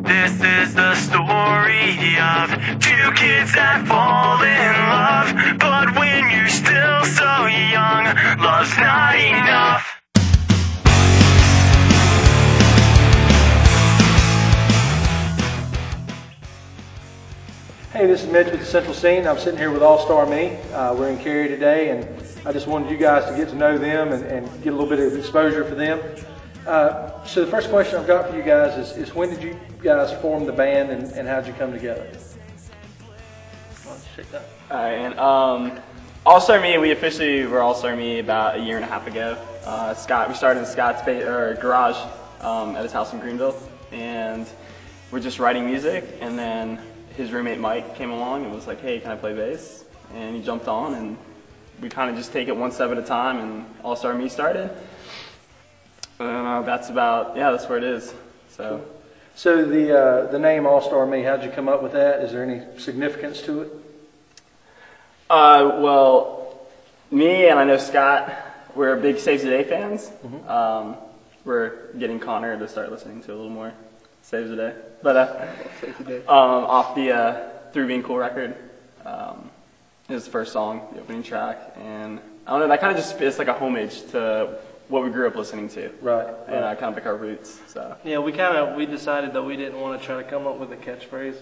This is the story of two kids that fall in love, but when you're still so young, love's not enough. Hey, this is Mitch with the Central Scene. I'm sitting here with All-Star Me. We're in Cary today, and I just wanted you guys to get to know them and get a little bit of exposure for them. So the first question I've got for you guys is when did you guys form the band and how did you come together? Why don't you take that? All right, and All-Star Me, we officially were All-Star Me about a year and a half ago. We started in Scott's garage at his house in Greenville, and we're just writing music, and then his roommate Mike came along and was like, hey, can I play bass? And he jumped on, and we kind of just take it one step at a time, and All-Star Me started. And that's where it is. So the name All-Star Me, how'd you come up with that? Is there any significance to it? Well, me and I know Scott, we're big Saves the Day fans. Mm-hmm. We're getting Connor to start listening to a little more Saves the Day. But off the Through Being Cool record, is the first song, the opening track, and I don't know, that kind of it's like a homage to what we grew up listening to. Right. And kind of like our roots. So. Yeah, we decided that we didn't want to try to come up with a catchphrase.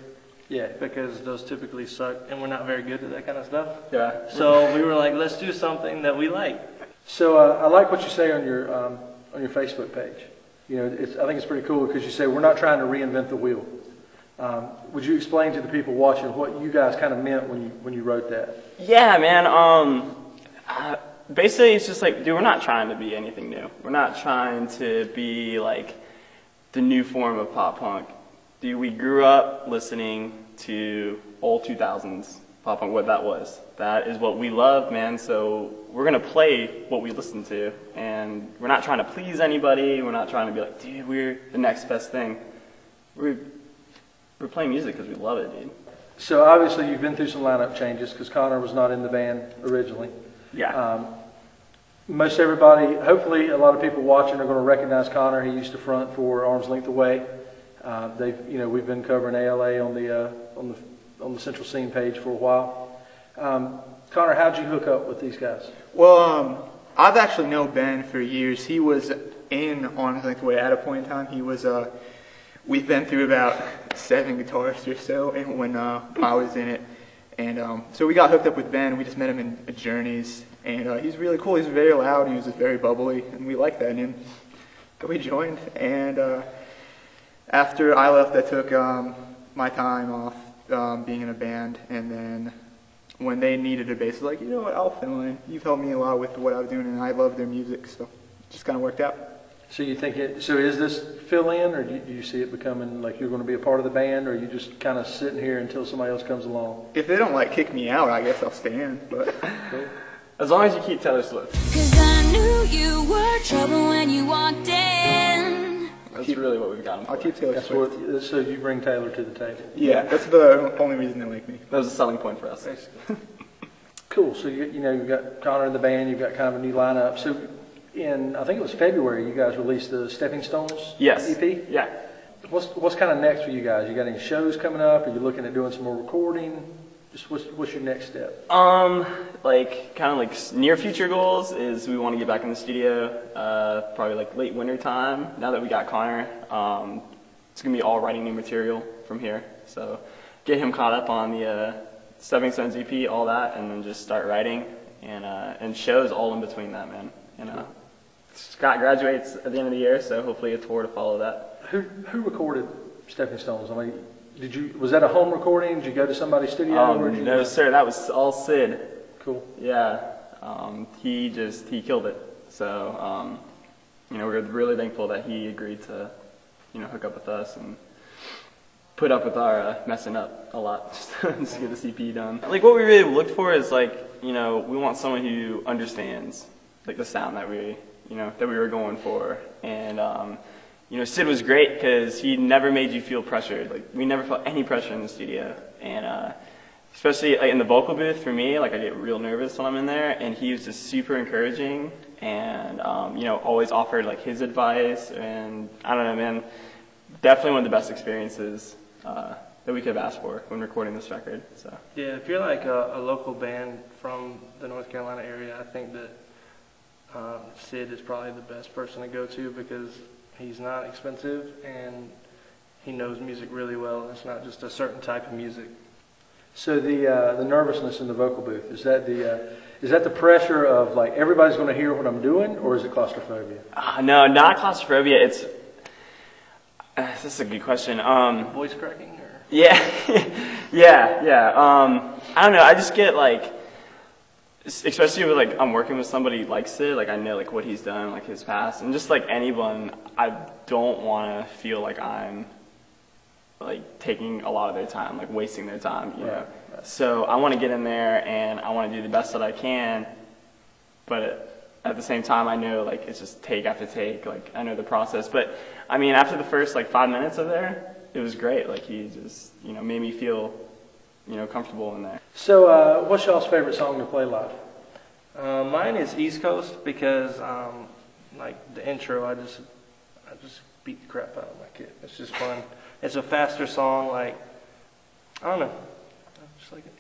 Yeah. Because those typically suck, and we're not very good at that kind of stuff. Yeah. So we were like, let's do something that we like. So I like what you say on your Facebook page. You know, I think it's pretty cool because you say we're not trying to reinvent the wheel. Would you explain to the people watching what you guys kind of meant when you wrote that? Yeah, man. Basically, it's just like, dude, we're not trying to be anything new. We're not trying to be like the new form of pop punk. Dude, we grew up listening to old 2000s pop punk, what that was. That is what we love, man. So we're going to play what we listen to. And we're not trying to please anybody. We're not trying to be like, dude, we're the next best thing. We're playing music because we love it, dude. So obviously you've been through some lineup changes because Connor was not in the band originally. Yeah. Most everybody, hopefully a lot of people watching are going to recognize Connor. He used to front for Arm's Length Away. We've been covering ALA on the Central Scene page for a while. Connor, how'd you hook up with these guys? Well, I've actually known Ben for years. He was in Arm's Length Away at a point in time. He was, we've been through about 7 guitarists or so, and when I was in it. And so we got hooked up with Ben. We just met him in Journeys, and he's really cool. He's very loud, and he was just very bubbly, and we liked that. And then we joined, and after I left, I took my time off being in a band, and then when they needed a bass, I was like, you know what, I'll fill in. You've helped me a lot with what I was doing, and I love their music, so it just kind of worked out. So you think so is this fill in, or do you see it becoming like you're going to be a part of the band, or are you just kind of sitting here until somebody else comes along? If they don't kick me out, I guess I'll stay in, but cool. As long as you keep Taylor Swift. 'Cause I knew you were trouble when you walked in. That's really what we've got him for. I'll keep Taylor Swift. So you bring Taylor to the table. Yeah, that's the only reason they like me. That was a selling point for us. Cool. So you've got Connor in the band. You've got kind of a new lineup. So I think it was February, you guys released the Stepping Stones EP? Yeah. What's kind of next for you guys? You got any shows coming up? Are you looking at doing some more recording? Just what's your next step? Near future goals is we want to get back in the studio, probably like late winter time. Now that we got Connor, it's gonna be all writing new material from here. So get him caught up on the Stepping Stones EP, all that, and then just start writing and shows all in between that, man. Scott graduates at the end of the year, so hopefully a tour to follow that. Who recorded Stepping Stones? I mean, was that a home recording? Did you go to somebody's studio? No, sir, that was all Sid. Cool. Yeah, he killed it. So, we're really thankful that he agreed to, hook up with us and put up with our messing up a lot just to get the CP done. Like, what we really looked for is we want someone who understands like the sound that we were going for, and Sid was great because he never made you feel pressured. Like, we never felt any pressure in the studio, and especially in the vocal booth for me, I get real nervous when I'm in there, and he was just super encouraging, and always offered his advice, and I don't know, man. definitely one of the best experiences that we could have asked for when recording this record. So Yeah, if you're like a local band from the North Carolina area, I think that Sid is probably the best person to go to because he's not expensive and he knows music really well. It's not just a certain type of music. So the nervousness in the vocal booth, is that the pressure of like everybody's going to hear what I'm doing, or is it claustrophobia? No, not claustrophobia. It's this is a good question. Voice cracking? Or? Yeah, yeah. I don't know. I just get like, especially with like I'm working with somebody like Sid, like I know like what he's done, like his past, and just like anyone, I don't want to feel like I'm like taking a lot of their time, like wasting their time, you know. So I want to get in there and I want to do the best that I can, but at the same time I know like it's just take after take, like I know the process. But I mean, after the first like 5 minutes of there, it was great. Like he just, you know, made me feel, you know, comfortable in there. So what's y'all's favorite song to play live? Mine is East Coast because like the intro, I just beat the crap out of my kid. It's just fun. It's a faster song, like, I don't know. I just like it.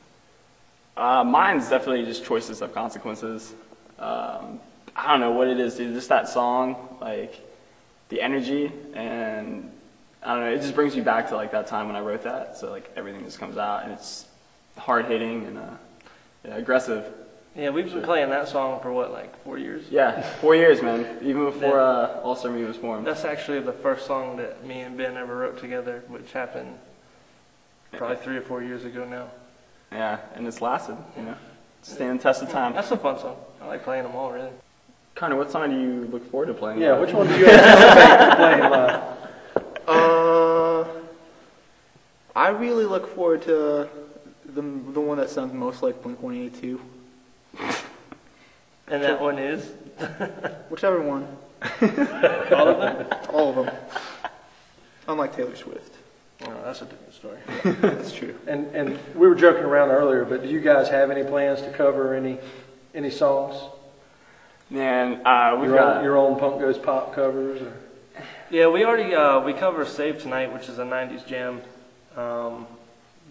Mine's definitely just Choices of Consequences. I don't know what it is, dude. Just that song, like, the energy, and I don't know, it just brings me back to, like, that time when I wrote that. So, like, everything just comes out, and it's hard-hitting and aggressive. Yeah, we've been playing that song for, what, like 4 years? Yeah, 4 years, man. Even before All-Star Me was formed. That's actually the first song that me and Ben ever wrote together, which happened probably 3 or 4 years ago now. Yeah, and it's lasted, you know. Standing the test of time. That's a fun song. I like playing them all, really. Connor, what song do you look forward to playing? Yeah, which one do you anticipate playing live? I really look forward to the one that sounds most like Blink-182. And that one is? Whichever one. All of them? All of them. Unlike Taylor Swift. Oh, that's a different story. That's true. And we were joking around earlier, but do you guys have any plans to cover any songs? Man, we've got your own Punk Goes Pop covers? Or? Yeah, we already we cover Save Tonight, which is a 90s jam.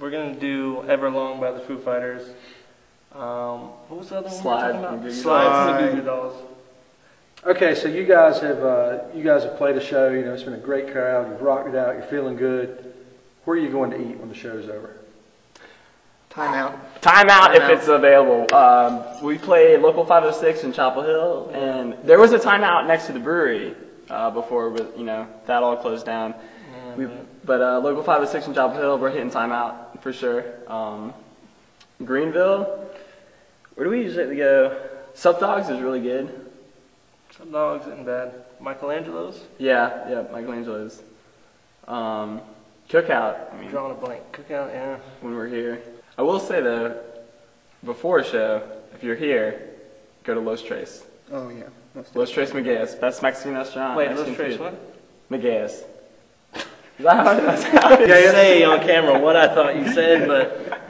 We're going to do Everlong by the Foo Fighters. What was the other one? Slide we were from talking Goo about? Goo Slide from the Goo Goo Dolls. Okay, so you guys have played a show. You know, it's been a great crowd. You've rocked it out. You're feeling good. Where are you going to eat when the show's over? Time out if it's available. We play Local 506 in Chapel Hill, and there was a timeout next to the brewery before, you know, that all closed down. But Local 506 in Chapel Hill, we're hitting timeout for sure. Greenville, where do we usually go? Sup Dogs is really good. Some dogs isn't bad. Michelangelo's? Yeah, Michelangelo's. Cookout, I mean, Drawing a blank. Cookout, yeah. when we're here. I will say though, before a show, if you're here, go to Los Tres. Oh, yeah. Los Tres Miguez, best Mexican restaurant. Wait, Mexican Los Tres food. what? Miguez. Is that how I didn't say on camera what I thought you said, but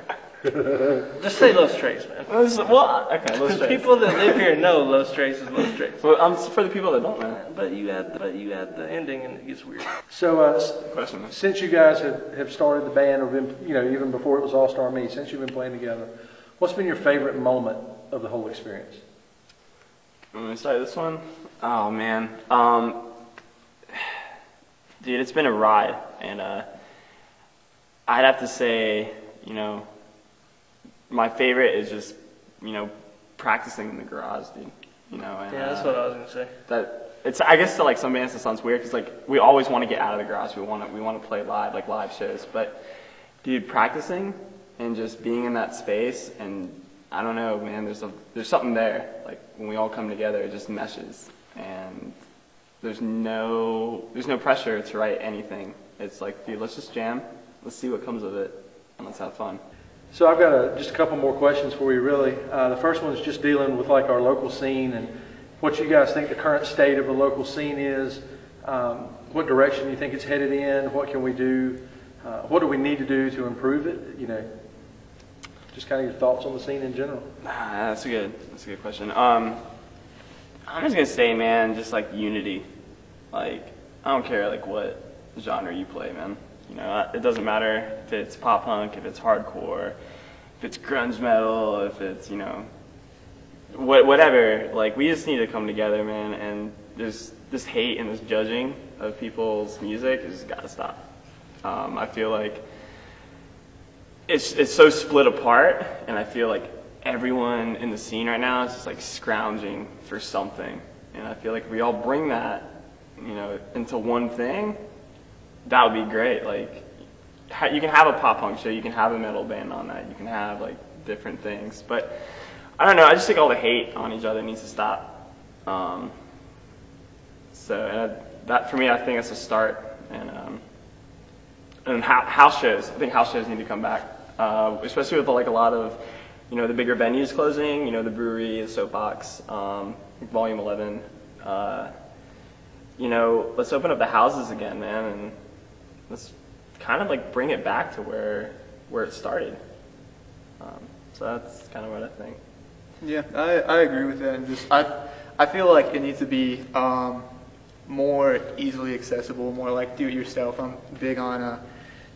just say Los Tres, man. Well, okay, Los Tres. People that live here know Los Tres is Los Tres. Well, for the people that don't know. But you add the ending and it gets weird. So, Question. since you guys have started the band, or been, you know, even before it was All Star Me, since you've been playing together, what's been your favorite moment of the whole experience? Want me to start this one? Oh man, dude, it's been a ride, and I'd have to say, you know, my favorite is just, you know, practicing in the garage, dude. You know, and, Yeah, that's what I was gonna say. that it's, I guess to like some bands it sounds weird because like we always want to get out of the garage. We want to play live, like live shows. But dude, practicing and just being in that space, and I don't know, man. There's something there. Like when we all come together, it just meshes, and there's no pressure to write anything. It's like, dude, let's just jam. Let's see what comes of it, and let's have fun. So I've got just a couple more questions for you, really. The first one is just dealing with like our local scene and what you guys think the current state of the local scene is. What direction you think it's headed in? What can we do? What do we need to do to improve it? You know, just kind of your thoughts on the scene in general. That's a good question. I'm just gonna say, man, just like unity. Like I don't care like what genre you play, man. You know, it doesn't matter if it's pop punk, if it's hardcore, if it's grunge metal, if it's, you know, whatever. Like, we just need to come together, man, and this hate and this judging of people's music has got to stop. I feel like it's so split apart, and I feel like everyone in the scene right now is just like scrounging for something. And I feel like if we all bring that, you know, into one thing, that would be great. Like, you can have a pop punk show, you can have a metal band on that, you can have like different things. But I don't know, I just think all the hate on each other needs to stop. That for me, I think that's a start. And house shows, I think house shows need to come back, especially with like a lot of, you know, the bigger venues closing. You know, the brewery, the Soapbox, Volume 11. You know, let's open up the houses again, man, and let's kind of like bring it back to where it started. So that's kind of what I think. Yeah, I agree with that. And just I feel like it needs to be more easily accessible, more like do-it-yourself. I'm big on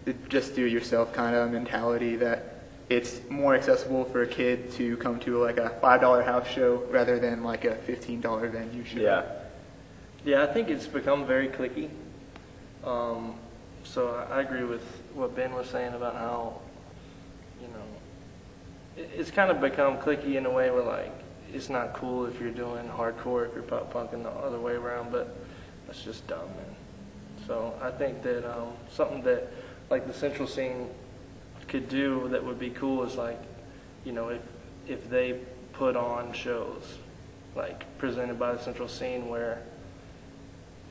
the just do-it-yourself kind of mentality, that it's more accessible for a kid to come to like a $5 house show rather than like a $15 venue show. Yeah. Yeah, I think it's become very cliquey. So I agree with what Ben was saying about how, you know, it's kind of become cliquey in a way where like it's not cool if you're doing hardcore, if you're pop punk, and the other way around, but that's just dumb, man. So I think that something that like the Central scene could do that would be cool is like, you know, if they put on shows like presented by the Central scene where,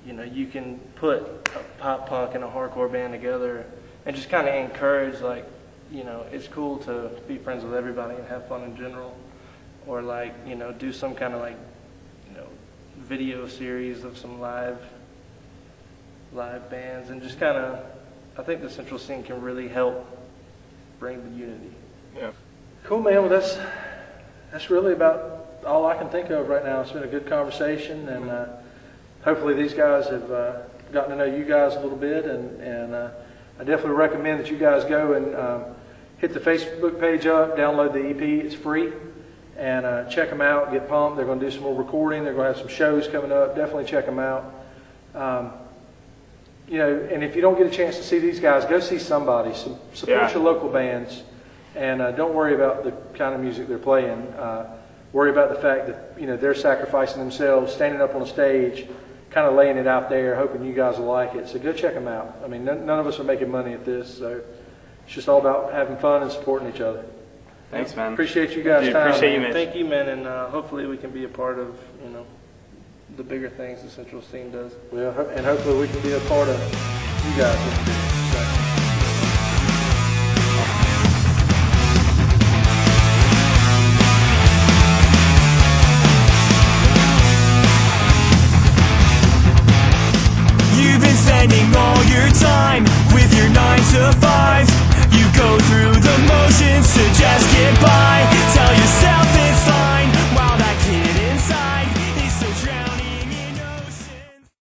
you know, you can put a pop punk and a hardcore band together and just kind of encourage, like, you know, it's cool to be friends with everybody and have fun in general, or like, you know, do some kind of like, you know, video series of some live bands, and just kind of, I think the Central scene can really help bring the unity. Yeah. Cool, man. Well, that's really about all I can think of right now. It's been a good conversation, and hopefully these guys have gotten to know you guys a little bit, and I definitely recommend that you guys go and hit the Facebook page up, download the EP. It's free, and check them out, get pumped. They're going to do some more recording. They're going to have some shows coming up. Definitely check them out. You know, and if you don't get a chance to see these guys, go see somebody. Support your local bands, and don't worry about the kind of music they're playing. Worry about the fact that, you know, they're sacrificing themselves, standing up on a stage, kind of laying it out there, hoping you guys will like it. So go check them out. I mean, none of us are making money at this, so it's just all about having fun and supporting each other. Thanks, man. Appreciate you guys' time. Appreciate you, Mitch. Thank you, man, and hopefully we can be a part of, you know, the bigger things the Central scene does. Well, and hopefully we can be a part of you guys.